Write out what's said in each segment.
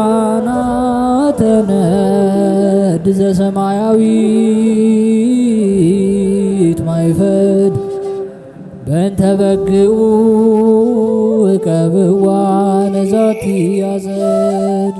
ሊቃናተ ነድ ዘሰማያዊት ማይፈድ በእንተ በግዑ እቀብዋ ነዛቲ ያዘድ።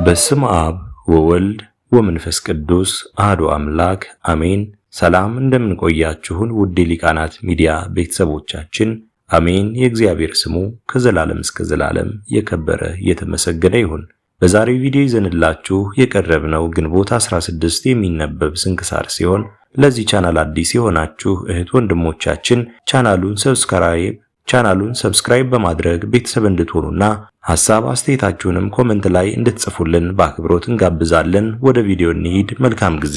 በስመ አብ ወወልድ ወመንፈስ ቅዱስ አሐዱ አምላክ አሜን። ሰላም እንደምንቆያችሁን ውድ ሊቃናት ሚዲያ ቤተሰቦቻችን አሜን። የእግዚአብሔር ስሙ ከዘላለም እስከ ዘላለም የከበረ የተመሰገነ ይሁን። በዛሬው ቪዲዮ ይዘንላችሁ የቀረብነው ግንቦት 16 የሚነበብ ስንክሳር ሲሆን ለዚህ ቻናል አዲስ የሆናችሁ እህት ወንድሞቻችን ቻናሉን ሰብስክራይብ በማድረግ ቤተሰብ እንድትሆኑና ሐሳብ አስተያየታችሁንም ኮሜንት ላይ እንድትጽፉልን በአክብሮት እንጋብዛለን። ወደ ቪዲዮ እንሂድ። መልካም ጊዜ።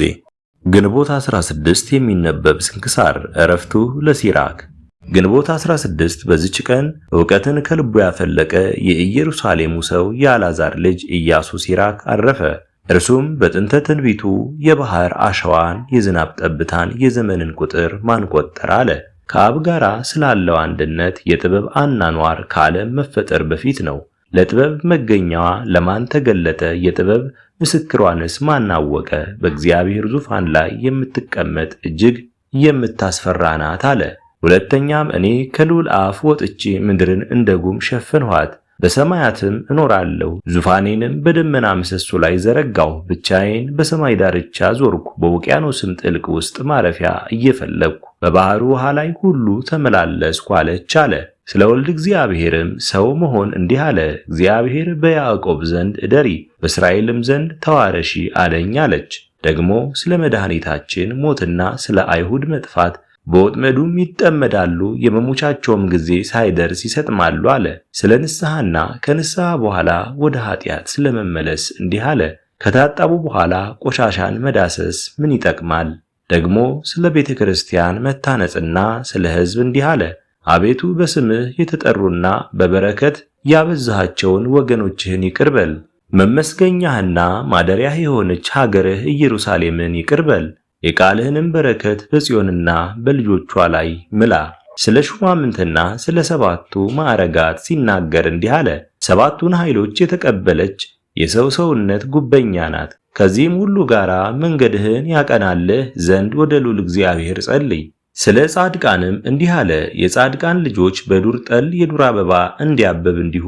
ግንቦት 16 የሚነበብ ስንክሳር። ዕረፍቱ ለሲራክ። ግንቦት 16 በዚች ቀን ዕውቀትን ከልቡ ያፈለቀ የኢየሩሳሌሙ ሰው የአልዓዛር ልጅ ኢያሱ ሲራክ አረፈ። እርሱም በጥንተ ትንቢቱ የባህር አሸዋን፣ የዝናብ ጠብታን፣ የዘመንን ቁጥር ማን ቆጠረ አለ። ከአብ ጋራ ስላለው አንድነት የጥበብ አናኗር ከዓለም መፈጠር በፊት ነው። ለጥበብ መገኛዋ ለማን ተገለጠ? የጥበብ ምስክሯንስ ማን አወቀ? በእግዚአብሔር ዙፋን ላይ የምትቀመጥ እጅግ የምታስፈራ ናት አለ። ሁለተኛም እኔ ከልዑል አፍ ወጥቼ ምድርን እንደ ጉም ሸፈንኋት፣ በሰማያትም እኖራለሁ፣ ዙፋኔንም በደመና ምሰሶ ላይ ዘረጋሁ። ብቻዬን በሰማይ ዳርቻ ዞርኩ፣ በውቅያኖስም ጥልቅ ውስጥ ማረፊያ እየፈለግኩ በባህሩ ውሃ ላይ ሁሉ ተመላለስኩ አለች አለ። ስለ ወልድ እግዚአብሔርም ሰው መሆን እንዲህ አለ። እግዚአብሔር በያዕቆብ ዘንድ እደሪ፣ በእስራኤልም ዘንድ ተዋረሺ አለኝ አለች። ደግሞ ስለ መድኃኒታችን ሞትና ስለ አይሁድ መጥፋት በወጥመዱም ይጠመዳሉ፣ የመሞቻቸውም ጊዜ ሳይደርስ ይሰጥማሉ አለ። ስለ ንስሐና ከንስሐ በኋላ ወደ ኃጢአት ስለመመለስ እንዲህ አለ። ከታጠቡ በኋላ ቆሻሻን መዳሰስ ምን ይጠቅማል? ደግሞ ስለ ቤተ ክርስቲያን መታነጽና ስለ ሕዝብ እንዲህ አለ። አቤቱ በስምህ የተጠሩና በበረከት ያበዛሃቸውን ወገኖችህን ይቅር በል። መመስገኛህና ማደሪያህ የሆነች ሀገርህ ኢየሩሳሌምን ይቅር በል። የቃልህንም በረከት በጽዮንና በልጆቿ ላይ ምላ። ስለ ሹማምንትና ስለ ሰባቱ ማዕረጋት ሲናገር እንዲህ አለ። ሰባቱን ኃይሎች የተቀበለች የሰው ሰውነት ጉበኛ ናት። ከዚህም ሁሉ ጋር መንገድህን ያቀናልህ ዘንድ ወደ ልዑል እግዚአብሔር ጸልይ። ስለ ጻድቃንም እንዲህ አለ። የጻድቃን ልጆች በዱር ጠል የዱር አበባ እንዲያብብ እንዲሁ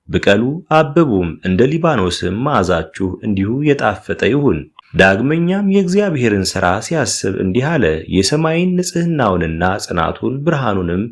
ብቀሉ አብቡም፣ እንደ ሊባኖስም መዓዛችሁ እንዲሁ የጣፈጠ ይሁን። ዳግመኛም የእግዚአብሔርን ሥራ ሲያስብ እንዲህ አለ። የሰማይን ንጽሕናውንና ጽናቱን ብርሃኑንም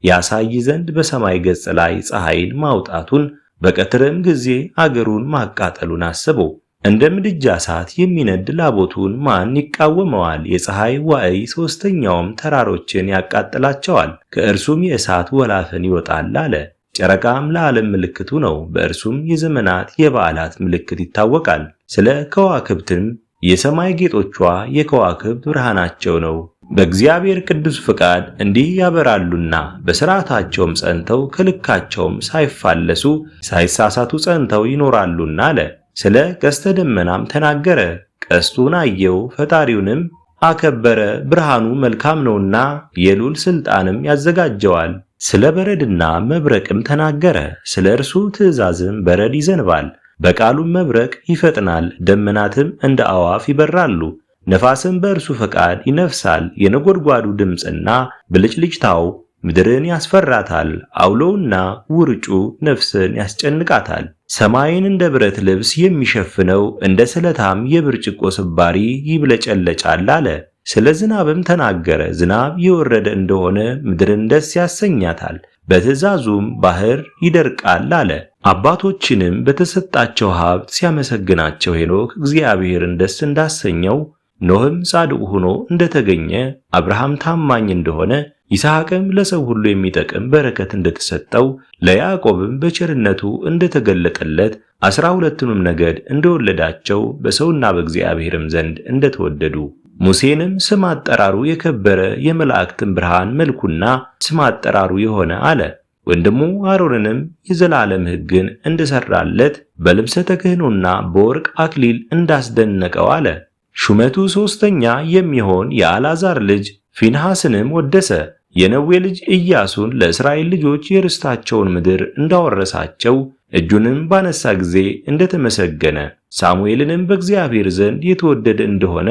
ያሳይ ዘንድ በሰማይ ገጽ ላይ ፀሐይን ማውጣቱን በቀትርም ጊዜ አገሩን ማቃጠሉን አስበው። እንደ ምድጃ እሳት የሚነድ ላቦቱን ማን ይቃወመዋል? የፀሐይ ዋዕይ ሦስተኛውም ተራሮችን ያቃጥላቸዋል፣ ከእርሱም የእሳት ወላፈን ይወጣል አለ። ጨረቃም ለዓለም ምልክቱ ነው፣ በእርሱም የዘመናት የበዓላት ምልክት ይታወቃል። ስለ ከዋክብትም የሰማይ ጌጦቿ የከዋክብት ብርሃናቸው ነው። በእግዚአብሔር ቅዱስ ፍቃድ እንዲህ ያበራሉና በሥርዓታቸውም ጸንተው ከልካቸውም ሳይፋለሱ ሳይሳሳቱ ጸንተው ይኖራሉና አለ። ስለ ቀስተ ደመናም ተናገረ። ቀስቱን አየው፣ ፈጣሪውንም አከበረ። ብርሃኑ መልካም ነውና የልዑል ሥልጣንም ያዘጋጀዋል። ስለ በረድና መብረቅም ተናገረ። ስለ እርሱ ትእዛዝም በረድ ይዘንባል፣ በቃሉም መብረቅ ይፈጥናል። ደመናትም እንደ አዋፍ ይበራሉ፣ ነፋስም በእርሱ ፈቃድ ይነፍሳል። የነጎድጓዱ ድምፅና ብልጭልጭታው ምድርን ያስፈራታል። አውሎውና ውርጩ ነፍስን ያስጨንቃታል። ሰማይን እንደ ብረት ልብስ የሚሸፍነው እንደ ስለታም የብርጭቆ ስባሪ ይብለጨለጫል አለ። ስለ ዝናብም ተናገረ። ዝናብ የወረደ እንደሆነ ምድርን ደስ ያሰኛታል፣ በትእዛዙም ባህር ይደርቃል አለ። አባቶችንም በተሰጣቸው ሀብት ሲያመሰግናቸው ሄኖክ እግዚአብሔርን ደስ እንዳሰኘው፣ ኖህም ጻድቅ ሆኖ እንደተገኘ፣ አብርሃም ታማኝ እንደሆነ፣ ይስሐቅም ለሰው ሁሉ የሚጠቅም በረከት እንደተሰጠው፣ ለያዕቆብም በቸርነቱ እንደተገለጠለት፣ 12ቱንም ነገድ እንደወለዳቸው፣ በሰውና በእግዚአብሔርም ዘንድ እንደተወደዱ፣ ሙሴንም ስም አጠራሩ የከበረ የመላእክትን ብርሃን መልኩና ስም አጠራሩ የሆነ አለ። ወንድሙ አሮንንም የዘላለም ሕግን እንደሰራለት በልብሰ ተክህኖና በወርቅ አክሊል እንዳስደነቀው አለ። ሹመቱ ሦስተኛ የሚሆን የአልዓዛር ልጅ ፊንሐስንም ወደሰ። የነዌ ልጅ ኢያሱን ለእስራኤል ልጆች የርስታቸውን ምድር እንዳወረሳቸው እጁንም ባነሳ ጊዜ እንደተመሰገነ ሳሙኤልንም በእግዚአብሔር ዘንድ የተወደደ እንደሆነ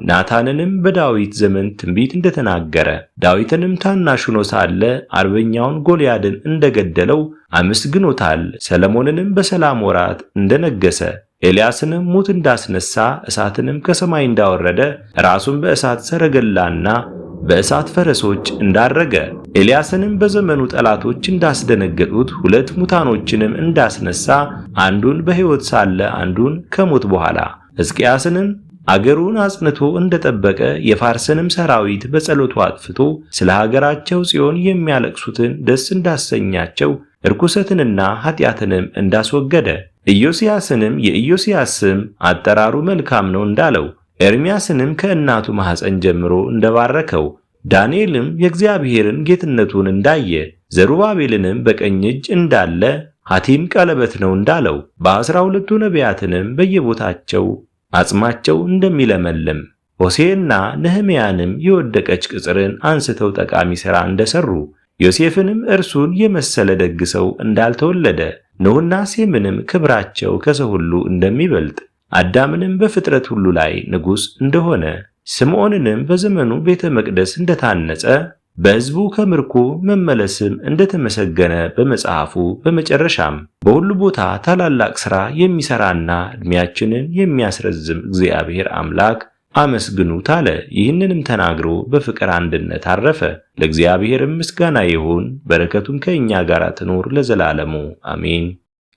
ናታንንም በዳዊት ዘመን ትንቢት እንደተናገረ ዳዊትንም ታናሽ ሆኖ ሳለ አርበኛውን ጎልያድን እንደገደለው አመስግኖታል። ሰለሞንንም በሰላም ወራት እንደነገሰ ኤልያስንም ሙት እንዳስነሳ እሳትንም ከሰማይ እንዳወረደ ራሱን በእሳት ሰረገላና በእሳት ፈረሶች እንዳረገ ኤልያስንም በዘመኑ ጠላቶች እንዳስደነገጡት ሁለት ሙታኖችንም እንዳስነሳ አንዱን በሕይወት ሳለ አንዱን ከሞት በኋላ ሕዝቅያስንም አገሩን አጽንቶ እንደጠበቀ የፋርስንም ሰራዊት በጸሎቱ አጥፍቶ ስለ ሀገራቸው ጽዮን የሚያለቅሱትን ደስ እንዳሰኛቸው እርኩሰትንና ኃጢአትንም እንዳስወገደ ኢዮስያስንም የኢዮስያስ ስም አጠራሩ መልካም ነው እንዳለው ኤርምያስንም ከእናቱ ማኅፀን ጀምሮ እንደባረከው ዳንኤልም የእግዚአብሔርን ጌትነቱን እንዳየ ዘሩባቤልንም በቀኝ እጅ እንዳለ ሐቲም ቀለበት ነው እንዳለው በ12ቱ ነቢያትንም በየቦታቸው አጽማቸው እንደሚለመልም ሆሴዕና ነህምያንም የወደቀች ቅጽርን አንስተው ጠቃሚ ሥራ እንደሰሩ ዮሴፍንም እርሱን የመሰለ ደግ ሰው እንዳልተወለደ ኖኅና ሴምንም ክብራቸው ከሰው ሁሉ እንደሚበልጥ አዳምንም በፍጥረት ሁሉ ላይ ንጉሥ እንደሆነ ስምዖንንም በዘመኑ ቤተ መቅደስ እንደታነጸ በሕዝቡ ከምርኮ መመለስም እንደተመሰገነ በመጽሐፉ በመጨረሻም በሁሉ ቦታ ታላላቅ ሥራ የሚሠራና ዕድሜያችንን የሚያስረዝም እግዚአብሔር አምላክ አመስግኑት አለ። ይህንንም ተናግሮ በፍቅር አንድነት አረፈ። ለእግዚአብሔርም ምስጋና ይሁን፣ በረከቱም ከእኛ ጋር ትኖር ለዘላለሙ አሜን።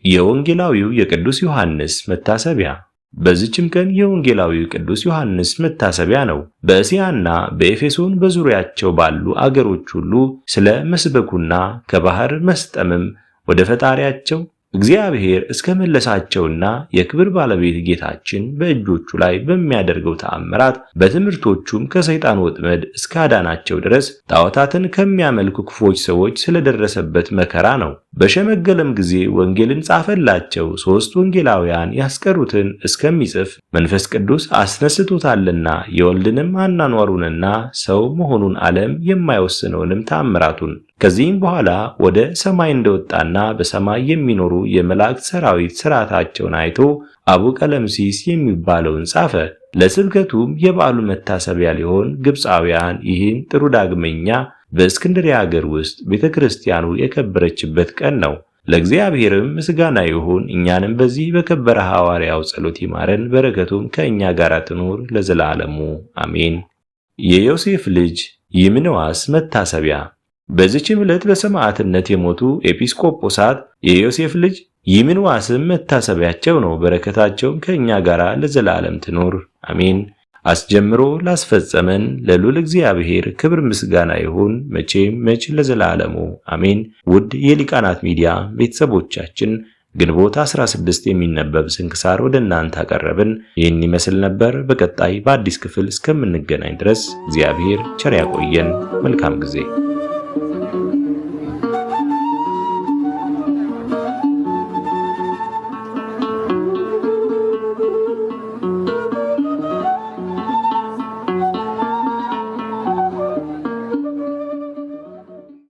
የወንጌላዊው የቅዱስ ዮሐንስ መታሰቢያ። በዚችም ቀን የወንጌላዊው ቅዱስ ዮሐንስ መታሰቢያ ነው። በእስያና በኤፌሶን በዙሪያቸው ባሉ አገሮች ሁሉ ስለ መስበኩና ከባህር መስጠምም ወደ ፈጣሪያቸው እግዚአብሔር እስከ መለሳቸውና የክብር ባለቤት ጌታችን በእጆቹ ላይ በሚያደርገው ተአምራት በትምህርቶቹም ከሰይጣን ወጥመድ እስከ አዳናቸው ድረስ ጣዖታትን ከሚያመልኩ ክፎች ሰዎች ስለደረሰበት መከራ ነው። በሸመገለም ጊዜ ወንጌልን ጻፈላቸው። 3 ወንጌላውያን ያስቀሩትን እስከሚጽፍ መንፈስ ቅዱስ አስነስቶታልና የወልድንም አናኗሩንና ሰው መሆኑን ዓለም የማይወስነውንም ተአምራቱን ከዚህም በኋላ ወደ ሰማይ እንደወጣና በሰማይ የሚኖሩ የመላእክት ሰራዊት ሥርዓታቸውን አይቶ አቡ ቀለምሲስ የሚባለውን ጻፈ። ለስብከቱም የበዓሉ መታሰቢያ ሊሆን ግብፃውያን ይህን ጥሩ ዳግመኛ በእስክንድርያ ሀገር ውስጥ ቤተክርስቲያኑ የከበረችበት ቀን ነው። ለእግዚአብሔርም ምስጋና ይሁን። እኛንም በዚህ በከበረ ሐዋርያው ጸሎት ይማረን፣ በረከቱም ከእኛ ጋር ትኑር ለዘላለሙ አሜን። የዮሴፍ ልጅ ይምንዋስ መታሰቢያ። በዚህች ዕለት በሰማዕትነት የሞቱ ኤጲስቆጶሳት የዮሴፍ ልጅ ይምንዋስም መታሰቢያቸው ነው። በረከታቸውም ከእኛ ጋር ለዘላለም ትኑር አሜን። አስጀምሮ ላስፈጸመን ለልዑል እግዚአብሔር ክብር ምስጋና ይሁን መቼ ለዘላለሙ አሜን። ውድ የሊቃናት ሚዲያ ቤተሰቦቻችን ግንቦት 16 የሚነበብ ስንክሳር ወደ እናንተ አቀረብን። ይህን ይመስል ነበር። በቀጣይ በአዲስ ክፍል እስከምንገናኝ ድረስ እግዚአብሔር ቸር ያቆየን። መልካም ጊዜ